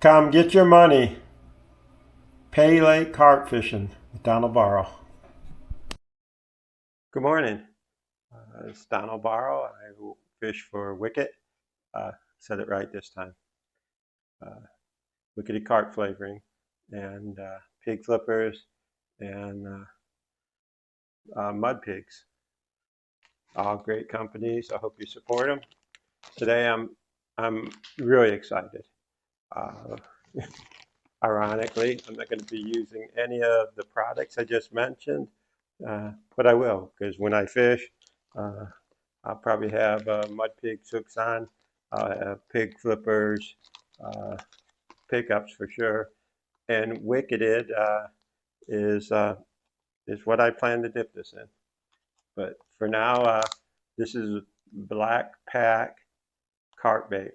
Come get your money. Pay lake carp fishing with Donald Barrow. Good morning. It's Donald Barrow. I fish for Wicked. Said it right this time. Wickedy carp flavoring and pig flippers and mud pigs. All great companies. I hope you support them. Today I'm really excited. Uh, Ironically, I'm not going to be using any of the products I just mentioned, but I will, because when I fish, I'll probably have mud pig hooks on, pig flippers, pickups for sure, and wicketed is what I plan to dip this in. But for now, this is black pack carp bait,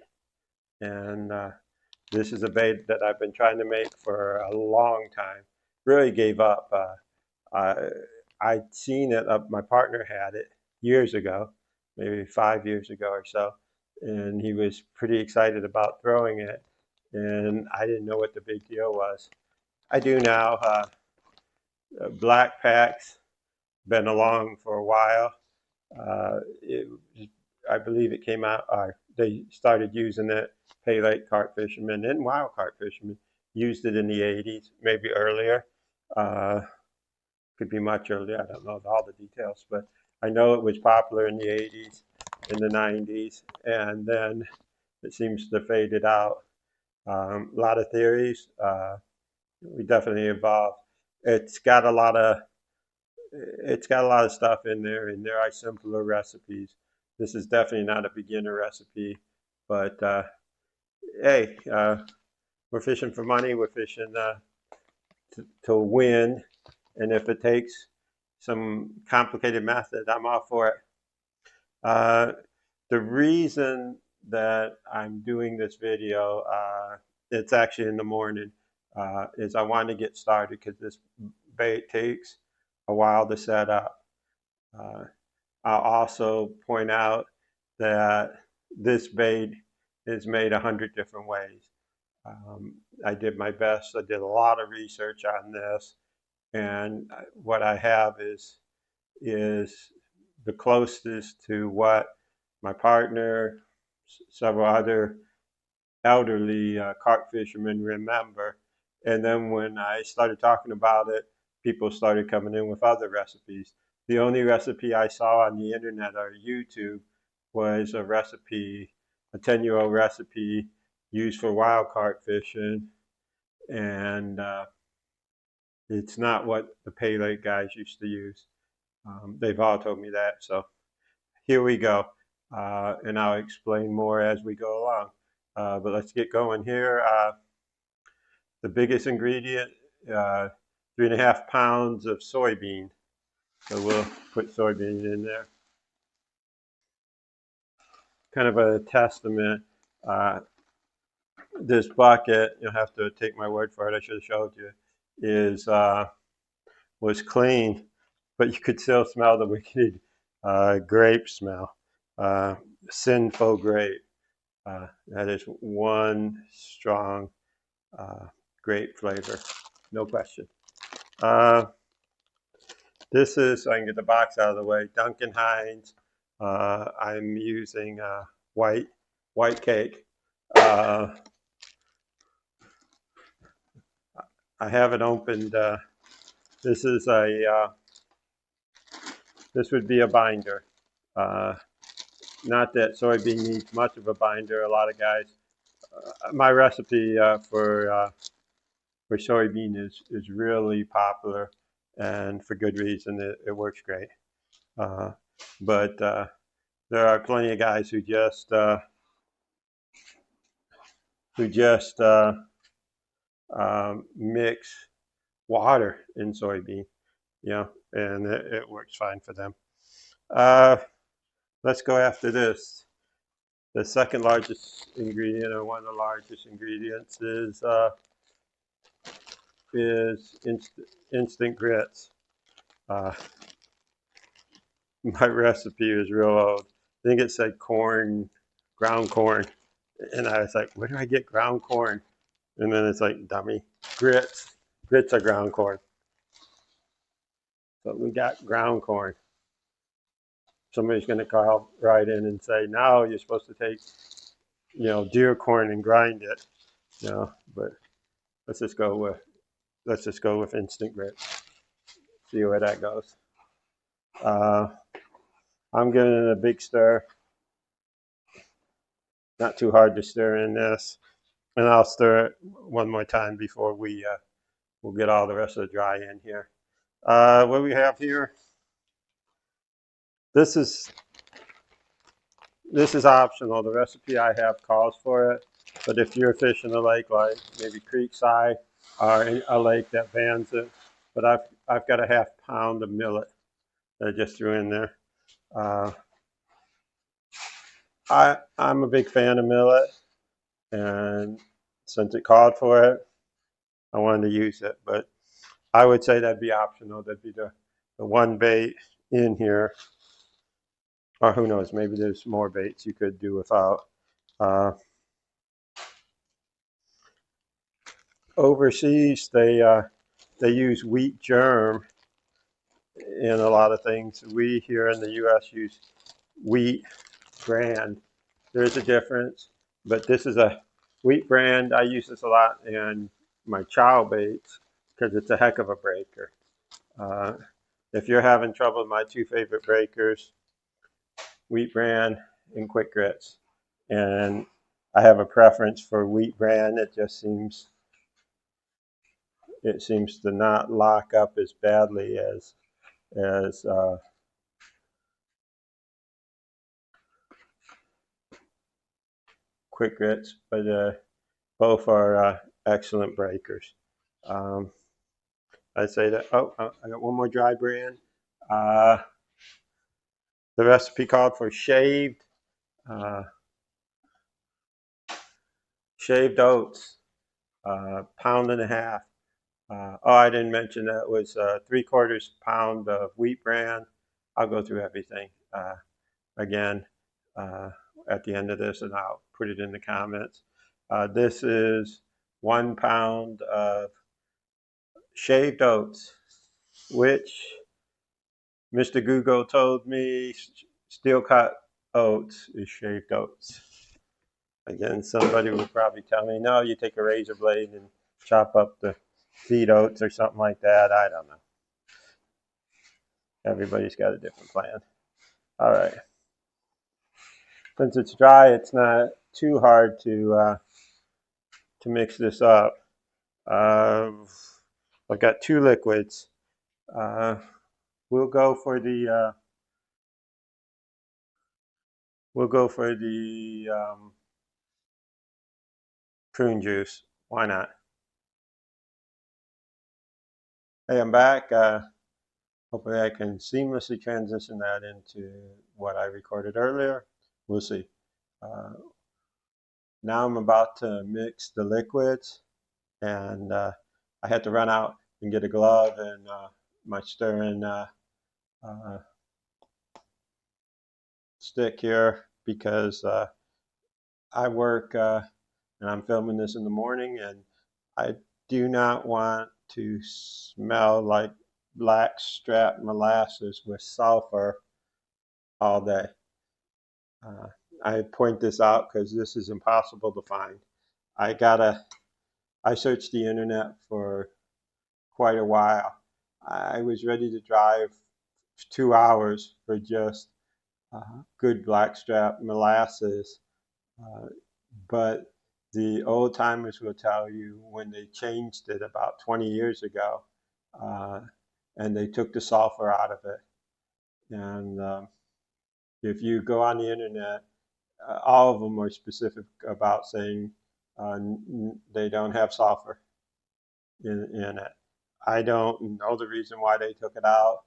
and this is a bait that I've been trying to make for a long time. Really gave up. I'd seen it. My partner had it years ago, maybe 5 years ago or so, and he was pretty excited about throwing it. And I didn't know what the big deal was. I do now. Black Pack's been along for a while. I believe it came out. They started using it. Pay lake carp fishermen and wild carp fishermen used it in the 80s, maybe earlier. Could be much earlier. I don't know all the details, but I know it was popular in the 80s, in the 90s, and then it seems to have faded out. A lot of theories. We definitely evolved. It's got a lot of stuff in there, and there are simpler recipes. This is definitely not a beginner recipe, but hey, we're fishing for money. We're fishing to win, and if it takes some complicated method, I'm all for it. The reason that I'm doing this video, it's actually in the morning, is I want to get started because this bait takes a while to set up. I'll also point out that this bait is made 100 different ways. I did my best. I did a lot of research on this, and what I have is the closest to what my partner, several other elderly carp fishermen remember. And then when I started talking about it, people started coming in with other recipes. The only recipe I saw on the internet or YouTube was a recipe, a 10-year-old recipe used for wild carp fishing. And it's not what the pay lake guys used to use. They've all told me that. So here we go. And I'll explain more as we go along. But let's get going here. The biggest ingredient, 3.5 pounds of soybean. So we'll put soybean in there. Kind of a testament. This bucket, you'll have to take my word for it, I should have showed you, was clean, but you could still smell the wicked grape smell. Sinful grape. That is one strong grape flavor, no question. This is, so I can get the box out of the way, Duncan Hines. I'm using white cake. I haven't opened. This is this would be a binder. Not that soybean needs much of a binder. A lot of guys. My recipe for soybean is really popular, and for good reason. It works great. But there are plenty of guys who just mix water in soybean, and it works fine for them. Let's go after this. The second largest ingredient, or one of the largest ingredients, is instant grits. My recipe is real old. I think it said corn, ground corn, and I was like, where do I get ground corn? And then it's like dummy. Grits. Grits are ground corn. So we got ground corn. Somebody's going to call right in and say, no, you're supposed to take, deer corn and grind it. But let's just go with instant grits. See where that goes. I'm giving it a big stir. Not too hard to stir in this. And I'll stir it one more time before we'll get all the rest of the dry in here. What we have here, this is optional. The recipe I have calls for it. But if you're fishing a lake like maybe Creekside or a lake that bans it, but I've got a ½ pound of millet that I just threw in there. I'm a big fan of millet, and since it called for it, I wanted to use it. But I would say that'd be optional. That'd be the one bait in here, or who knows, maybe there's more baits you could do without. Overseas, they use wheat germ in a lot of things. We here in the U.S. use wheat bran. There's a difference, but this is a wheat brand. I use this a lot in my chow baits because it's a heck of a breaker. If you're having trouble with my two favorite breakers, wheat bran and quick grits, and I have a preference for wheat bran. It seems to not lock up as badly as quick grits, but both are excellent breakers. I'd say that. Oh, I got one more dry bran. The recipe called for shaved oats, pound and a half. I didn't mention that was 3/4 pound of wheat bran. I'll go through everything again at the end of this, and I'll put it in the comments. This is 1 pound of shaved oats, which Mr. Google told me Steel Cut Oats is shaved oats. Again, somebody will probably tell me, no, you take a razor blade and chop up the feed oats or something like that. I don't know. Everybody's got a different plan. All right. Since it's dry, it's not too hard to mix this up. I've got two liquids. We'll go for the prune juice. Why not? Hey, I'm back. Hopefully I can seamlessly transition that into what I recorded earlier. We'll see. Now I'm about to mix the liquids, and I had to run out and get a glove and my stirring stick here because I work and I'm filming this in the morning, and I do not want to smell like blackstrap molasses with sulfur all day. I point this out because this is impossible to find. I searched the internet for quite a while. I was ready to drive 2 hours for just good blackstrap molasses, but the old timers will tell you when they changed it about 20 years ago, and they took the sulfur out of it. And if you go on the internet, all of them are specific about saying they don't have sulfur in it. I don't know the reason why they took it out.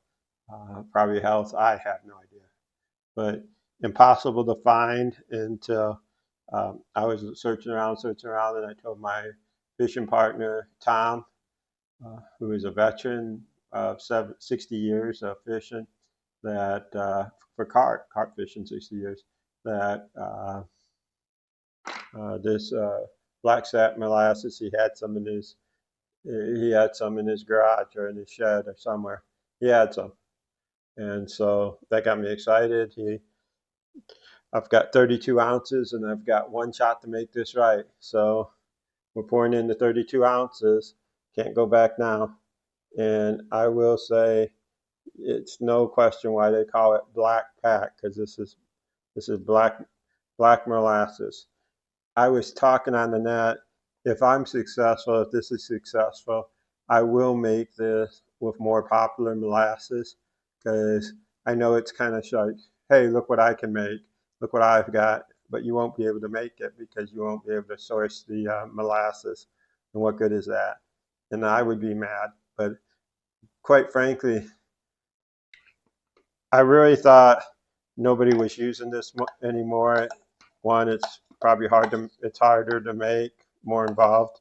Probably health. I have no idea. But impossible to find until I was searching around, and I told my fishing partner, Tom, who is a veteran of 60 years of fishing, that for carp fishing, 60 years, that this black sap molasses. He had some in his garage or in his shed or somewhere. He had some, and so that got me excited. I've got 32 ounces, and I've got one shot to make this right. So we're pouring in the 32 ounces. Can't go back now. And I will say it's no question why they call it black pack, because this is black molasses. I was talking on the net. If I'm successful, if this is successful, I will make this with more popular molasses, because I know it's kind of like, hey, look what I can make, look what I've got, but you won't be able to make it because you won't be able to source the molasses. And what good is that? And I would be mad. But quite frankly, I really thought nobody was using this anymore. One, it's probably it's harder to make, more involved.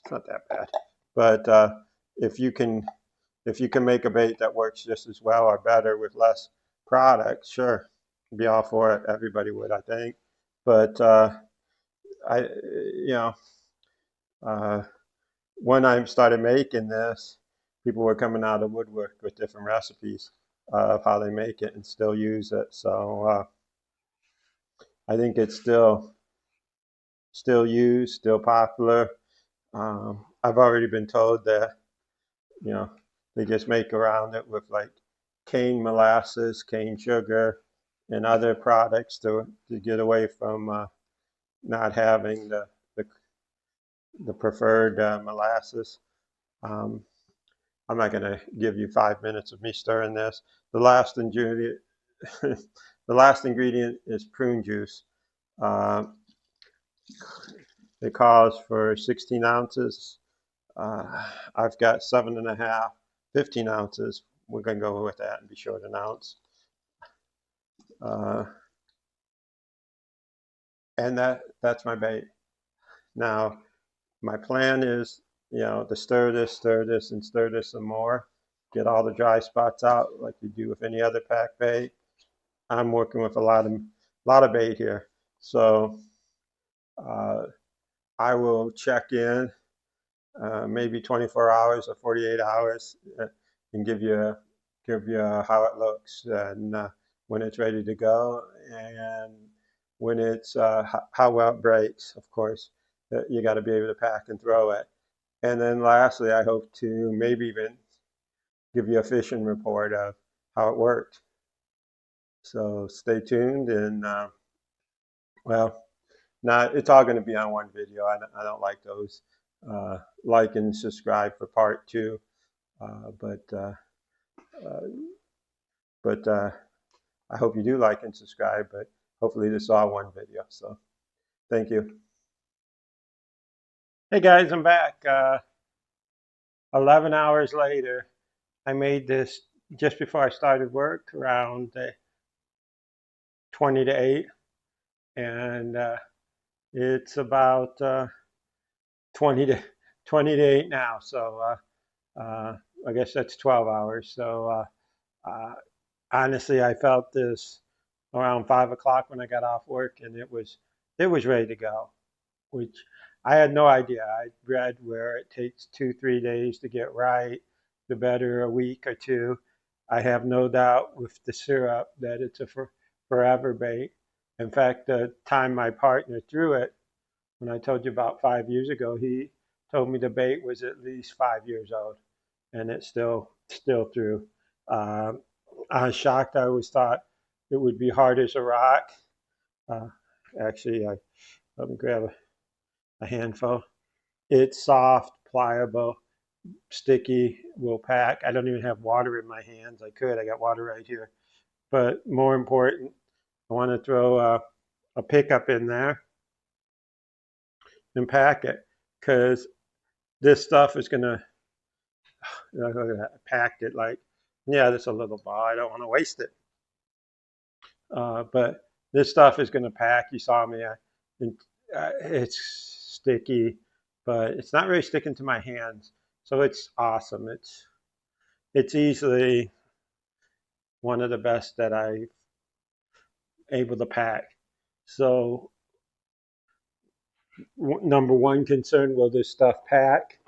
It's not that bad, but if you can if you can make a bait that works just as well or better with less product, sure, I'd be all for it. Everybody would, I think. But I, you know, uh, when I started making this, people were coming out of the woodwork with different recipes of how they make it and still use it. So I think it's still used, still popular. I've already been told that, you know, they just make around it with like cane molasses, cane sugar, and other products to get away from not having the, the preferred molasses. Um, I'm not going to give you 5 minutes of me stirring this. The last ingredient, the last ingredient is prune juice. Uh, it calls for 16 ounces. I've got 7.5, 15 ounces. We're going to go with that and be short an ounce. Uh, and that's my bait. Now, my plan is, to stir this, and stir this some more. Get all the dry spots out like you do with any other pack bait. I'm working with a lot of bait here, so uh, I will check in maybe 24 hours or 48 hours and give you how it looks and when it's ready to go and when it's how well it breaks. Of course, you got to be able to pack and throw it. And then lastly, I hope to maybe even give you a fishing report of how it worked. So stay tuned and well, not it's all going to be on one video. I don't like those. Like and subscribe for part two. Uh, but uh, uh, but I hope you do like and subscribe. But hopefully this is all one video. So thank you. Hey guys, I'm back. 11 hours later. I made this just before I started work, around 20 to 8, and it's about 20 to 8 now. So I guess that's 12 hours. So honestly, I felt this around 5 o'clock when I got off work, and it was ready to go. Which I had no idea. I read where it takes 2-3 days to get right, the better a week or two. I have no doubt with the syrup that it's a forever bait. In fact, the time my partner threw it, when I told you about 5 years ago, he told me the bait was at least 5 years old, and it still threw. Um, I was shocked. I always thought it would be hard as a rock. Uh, actually, let me grab a handful. It's soft, pliable, sticky, will pack. I don't even have water in my hands. I got water right here. But more important, I want to throw a pickup in there and pack it, because this stuff is going to, look at that, I packed it like, yeah, this is a little ball. I don't want to waste it. But this stuff is going to pack. You saw me. It's sticky, but it's not really sticking to my hands. So it's awesome. It's easily one of the best that I'm able to pack. So number one concern, will this stuff pack?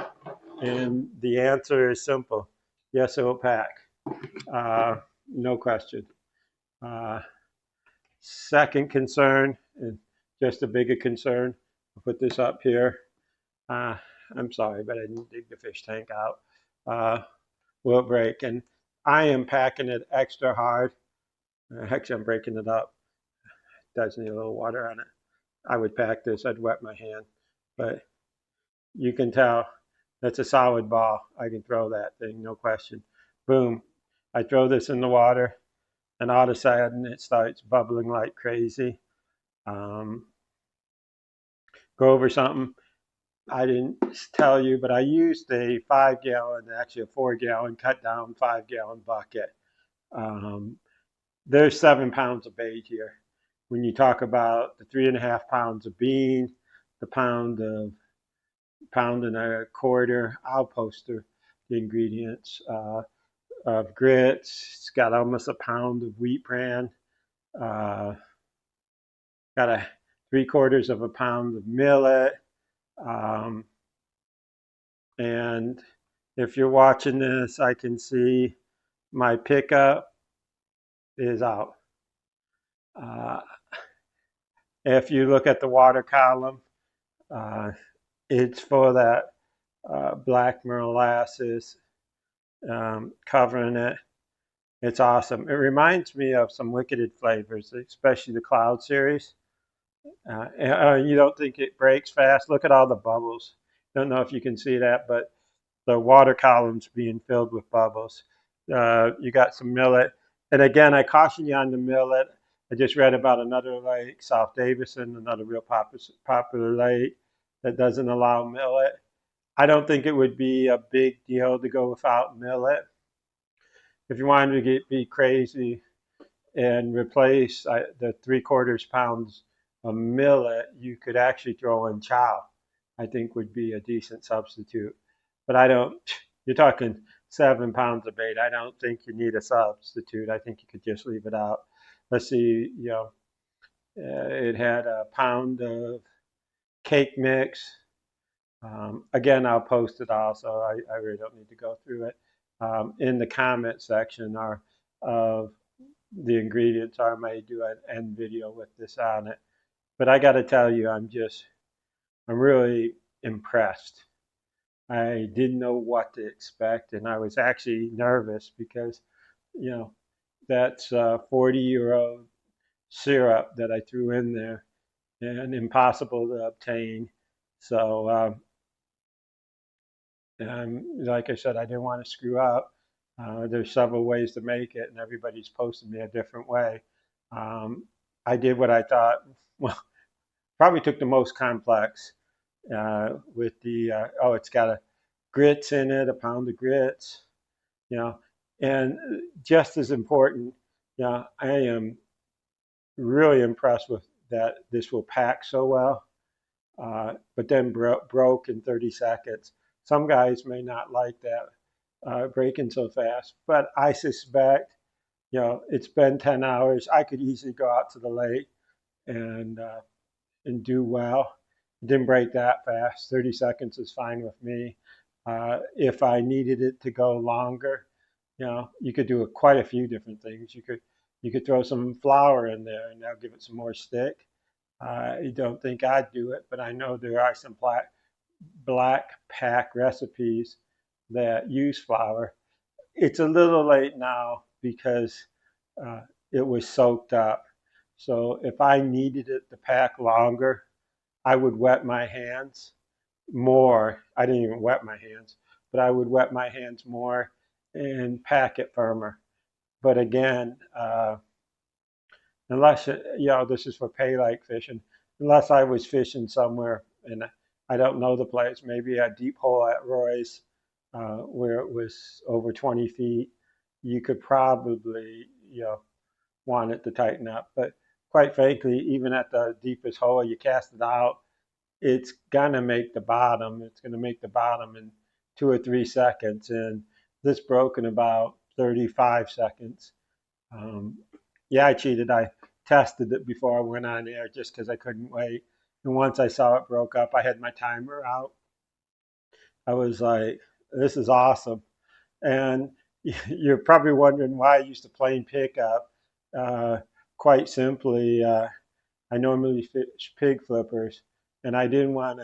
And the answer is simple. Yes, it will pack. No question. Uh, Second concern, and just a bigger concern, I'll put this up here. Uh, I'm sorry, but I didn't dig the fish tank out. Will it break? And I am packing it extra hard. Actually, I'm breaking it up. It does need a little water on it. I would pack this, I'd wet my hand. But you can tell that's a solid ball. I can throw that thing, no question. Boom. I throw this in the water, and all of a sudden it starts bubbling like crazy. Um, Go over something I didn't tell you, but I used a 5 gallon, actually a 4 gallon, cut down 5 gallon bucket. Um, there's 7 pounds of bait here. When you talk about the 3.5 pounds of bean, the pound and a quarter, I'll post the ingredients of grits. It's got almost a pound of wheat bran. Uh, got a 3/4 of a pound of millet. Um, and if you're watching this, I can see my pickup is out. Uh, if you look at the water column, uh, it's for that black molasses covering it. It's awesome. It reminds me of some Wicketed flavors, especially the Cloud series. You don't think it breaks fast? Look at all the bubbles. Don't know if you can see that, but the water column's being filled with bubbles. You got some millet. And again, I caution you on the millet. I just read about another lake, South Davison, another real popular lake that doesn't allow millet. I don't think it would be a big deal to go without millet. If you wanted to be crazy and replace the 3/4 pounds of millet, you could actually throw in chow. I think would be a decent substitute. But I don't. You're talking 7 pounds of bait. I don't think you need a substitute. I think you could just leave it out. Let's see. It had a pound of cake mix. Again, I'll post it all, so I really don't need to go through it. In the comment section are of the ingredients. I may do an end video with this on it. But I got to tell you, I'm really impressed. I didn't know what to expect, and I was actually nervous because, you know, that's 40-year-old syrup that I threw in there and impossible to obtain. So, like I said, I didn't want to screw up. There's several ways to make it, and everybody's posted me a different way. Um, I did what I thought, well, probably took the most complex with it's got a grits in it, a pound of grits, you know, and just as important, I am really impressed with that this will pack so well, but then broke in 30 seconds. Some guys may not like that breaking so fast, but I suspect, it's been 10 hours. I could easily go out to the lake and uh, and do well. It didn't break that fast. 30 seconds is fine with me. If I needed it to go longer, you could do quite a few different things. You could throw some flour in there and that'll give it some more stick. I don't think I'd do it, but I know there are some black pack recipes that use flour. It's a little late now because uh, it was soaked up. So if I needed it to pack longer, I would wet my hands more. I didn't even wet my hands, but I would wet my hands more and pack it firmer. But again, unless this is for pay like fishing, unless I was fishing somewhere and I don't know the place, maybe a deep hole at Roy's where it was over 20 feet, you could probably want it to tighten up. But quite frankly, even at the deepest hole, you cast it out, it's gonna make the bottom. It's gonna make the bottom in 2 or 3 seconds, and this broke in about 35 seconds. Yeah, I cheated. I tested it before I went on air just because I couldn't wait. And once I saw it broke up, I had my timer out. I was like, this is awesome. And you're probably wondering why I used to plane pickup. Uh, Quite simply, I normally fish pig flippers, and I didn't want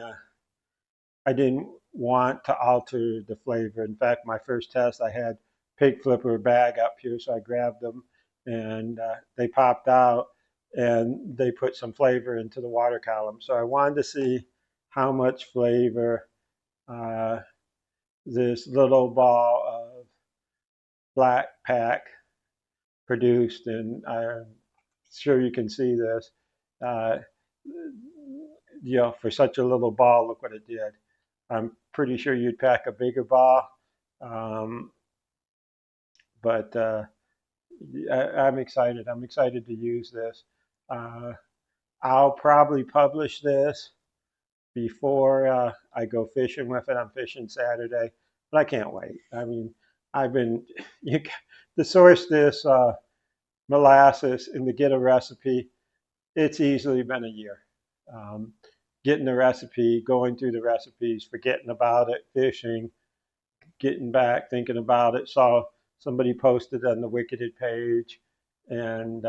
to alter the flavor. In fact, my first test, I had pig flipper bag up here, so I grabbed them, and they popped out, and they put some flavor into the water column. So I wanted to see how much flavor uh, this little ball of black pack produced, and I'm sure you can see this. Uh, for such a little ball, look what it did. I'm pretty sure you'd pack a bigger ball, um, but I'm excited. I'm excited to use this. Uh, I'll probably publish this before I go fishing with it. I'm fishing Saturday, but I can't wait. I mean, I've been you, to source this molasses and to get a recipe. It's easily been a year. Um, Getting the recipe, going through the recipes, forgetting about it, fishing, getting back, thinking about it. Saw somebody posted on the Wicketed page, and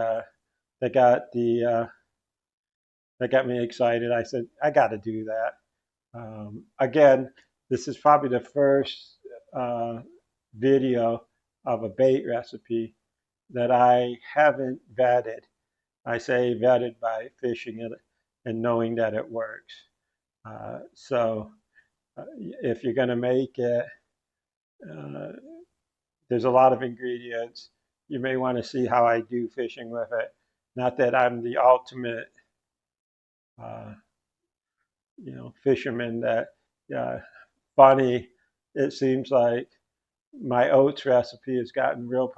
they got that got me excited. I said, I got to do that. Again, this is probably the first uh, video of a bait recipe that I haven't vetted. I say vetted by fishing it and knowing that it works. So if you're going to make it, uh, there's a lot of ingredients. You may want to see how I do fishing with it. Not that I'm the ultimate, uh, fisherman. That funny. It seems like my oats recipe has gotten real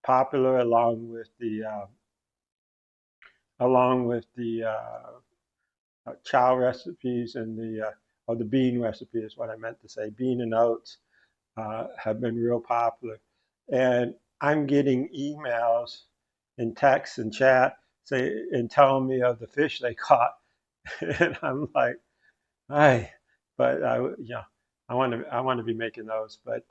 popular along with the chow recipes and the bean recipe is what I meant to say. Bean and oats have been real popular. And I'm getting emails and texts and chat and telling me of the fish they caught. And I'm like, hey, but I want to be making those. But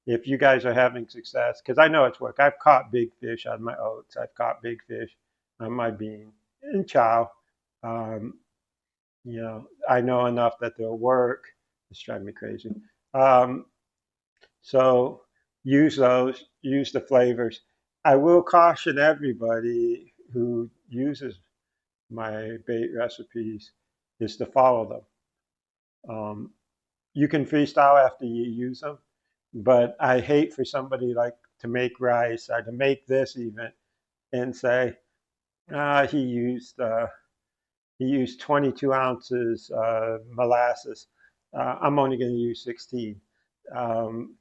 if you guys are having success, because I know it's work. I've caught big fish on my oats. I've caught big fish on my bean and chow. Um, I know enough that they'll work. It's driving me crazy. Um, so use those, use the flavors. I will caution everybody who uses my bait recipes is to follow them. You can freestyle after you use them, but I hate for somebody like to make rice or to make this even and say, ah, he used 22 ounces molasses. I'm only going to use 16. Um,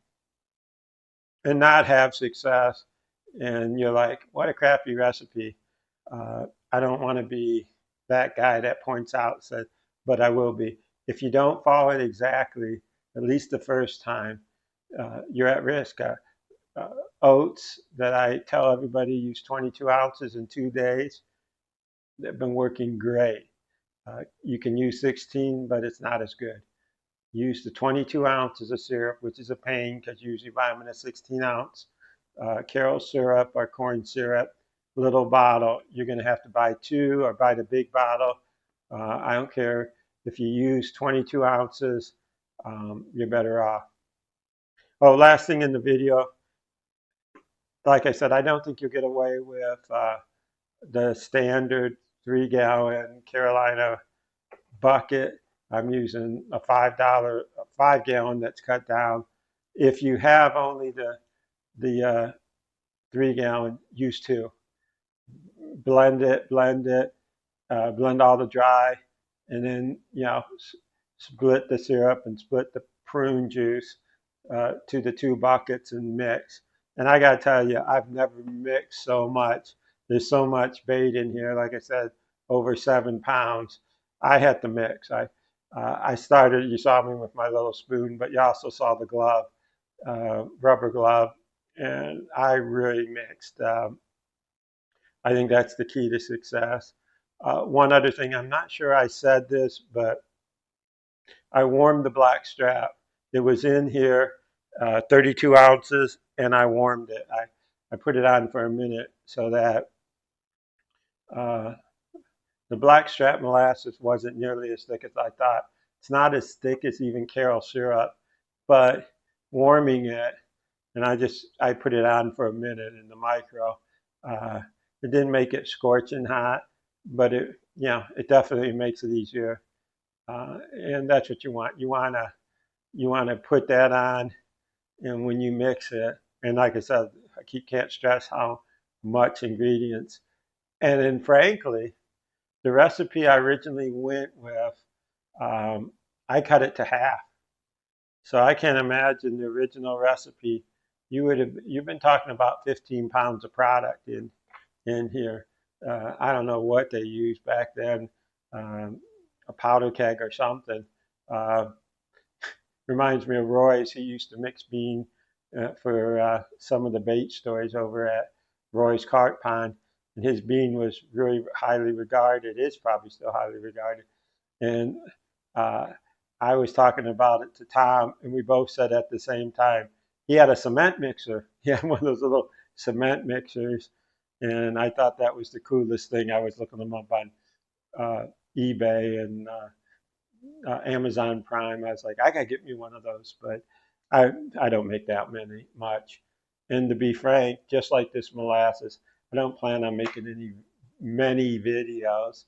and not have success. And you're like, what a crappy recipe. I don't want to be that guy that points out, said, but I will be. If you don't follow it exactly, at least the first time, you're at risk. Uh, Oats that I tell everybody use 22 ounces in 2 days, they've been working great. You can use 16, but it's not as good. Use the 22 ounces of syrup, which is a pain because usually buy them in a 16 ounce. Karo syrup or corn syrup, little bottle. You're going to have to buy two or buy the big bottle. I don't care if you use 22 ounces, you're better off. Oh, last thing in the video, like I said, I don't think you'll get away with the standard 3-gallon Carolina bucket. I'm using a $5 5-gallon that's cut down. If you have only the 3-gallon, use two. Blend it, blend all the dry, and then split the syrup and split the prune juice to the two buckets and mix. And I gotta tell you, I've never mixed so much. There's so much bait in here. Like I said, over 7 pounds. I had to mix. I started. You saw me with my little spoon, but you also saw the glove, rubber glove, and I really mixed. I think that's the key to success. One other thing, I'm not sure I said this, but I warmed the black strap. It was in here, 32 ounces, and I warmed it. I put it on for a minute so that uh, the blackstrap molasses wasn't nearly as thick as I thought. It's not as thick as even Carol syrup, but warming it, and I put it on for a minute in the micro. Uh, it didn't make it scorching hot, but it definitely makes it easier. And that's what you want. You wanna put that on, and when you mix it, and like I said, can't stress how much ingredients. And then, frankly, the recipe I originally went with, um, I cut it to half. So I can't imagine the original recipe. You've been talking about 15 pounds of product in here. I don't know what they used back then, um, a powder keg or something. Uh, Reminds me of Roy's. He used to mix bean for some of the bait stores over at Roy's Carp Pond, and his bean was really highly regarded. Is probably still highly regarded. And uh, I was talking about it to Tom, and we both said at the same time. He had a cement mixer. He had one of those little cement mixers, and I thought that was the coolest thing. I was looking them up on eBay and Amazon Prime. I was like, I gotta get me one of those, but I don't make that much. And to be frank, just like this molasses, I don't plan on making many videos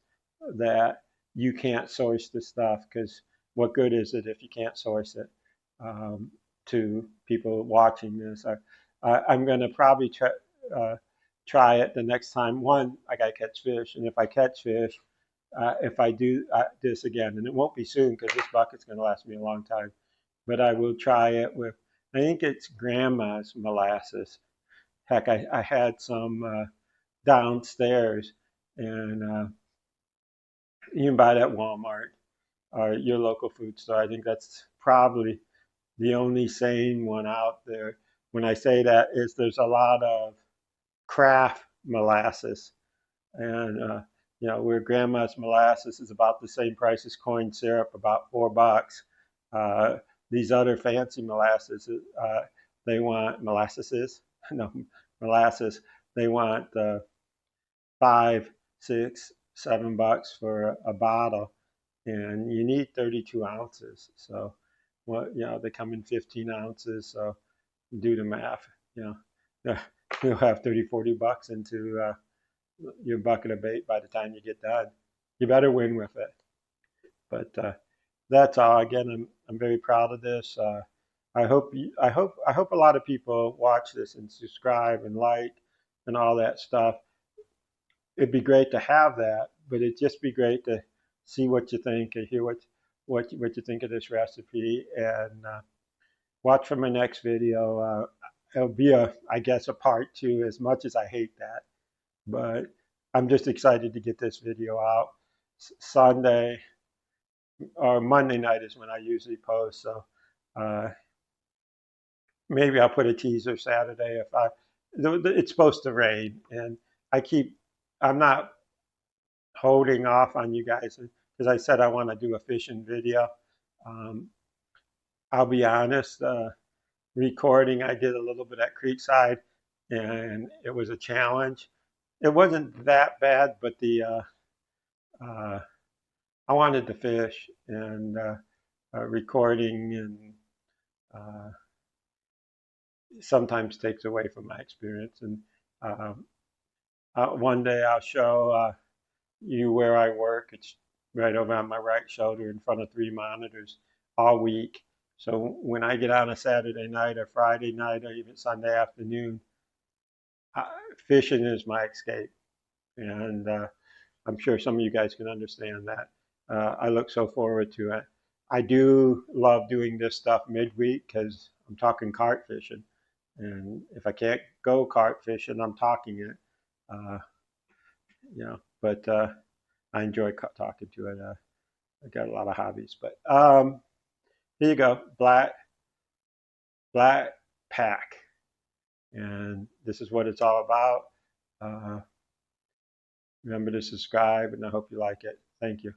that you can't source the stuff, because what good is it if you can't source it to people watching this? I'm going to probably try it the next time. One, I got to catch fish, and if I catch fish, if I do this again, and it won't be soon because this bucket's going to last me a long time, but I will try it with, I think it's grandma's molasses. Heck, I had some downstairs, and you can buy it at Walmart or your local food store. I think that's probably the only sane one out there. When I say that, is there's a lot of craft molasses, and where grandma's molasses is about the same price as corn syrup, about $4. Uh, these other fancy molasses, they want molasses, no molasses. They want 5, 6, $7 for a bottle, and you need 32 ounces. So, they come in 15 ounces. So do the math. You know, you'll have 30, $40 into your bucket of bait by the time you get done. You better win with it. But that's all. Again, I'm very proud of this. I hope a lot of people watch this and subscribe and like and all that stuff. It'd be great to have that, but it'd just be great to see what you think and hear what you think of this recipe, and watch for my next video. It'll be I guess, a part two. As much as I hate that, but I'm just excited to get this video out. Sunday or Monday night is when I usually post, so uh, maybe I'll put a teaser Saturday if it's supposed to rain, and I keep I'm not holding off on you guys because I said I want to do a fishing video. Um, I'll be honest, recording I did a little bit at Creekside, and it was a challenge. It wasn't that bad, but the uh, I wanted to fish, and recording and uh, sometimes takes away from my experience. And um, one day I'll show you where I work. It's right over on my right shoulder in front of 3 monitors all week. So when I get on a Saturday night or Friday night or even Sunday afternoon, uh, fishing is my escape. And I'm sure some of you guys can understand that. I look so forward to it. I do love doing this stuff midweek because I'm talking carp fishing. And if I can't go carp fishing, I'm talking it. Uh, but I enjoy talking to it. I got a lot of hobbies. But here you go, black pack, and this is what it's all about. Uh, Remember to subscribe, and I hope you like it. Thank you.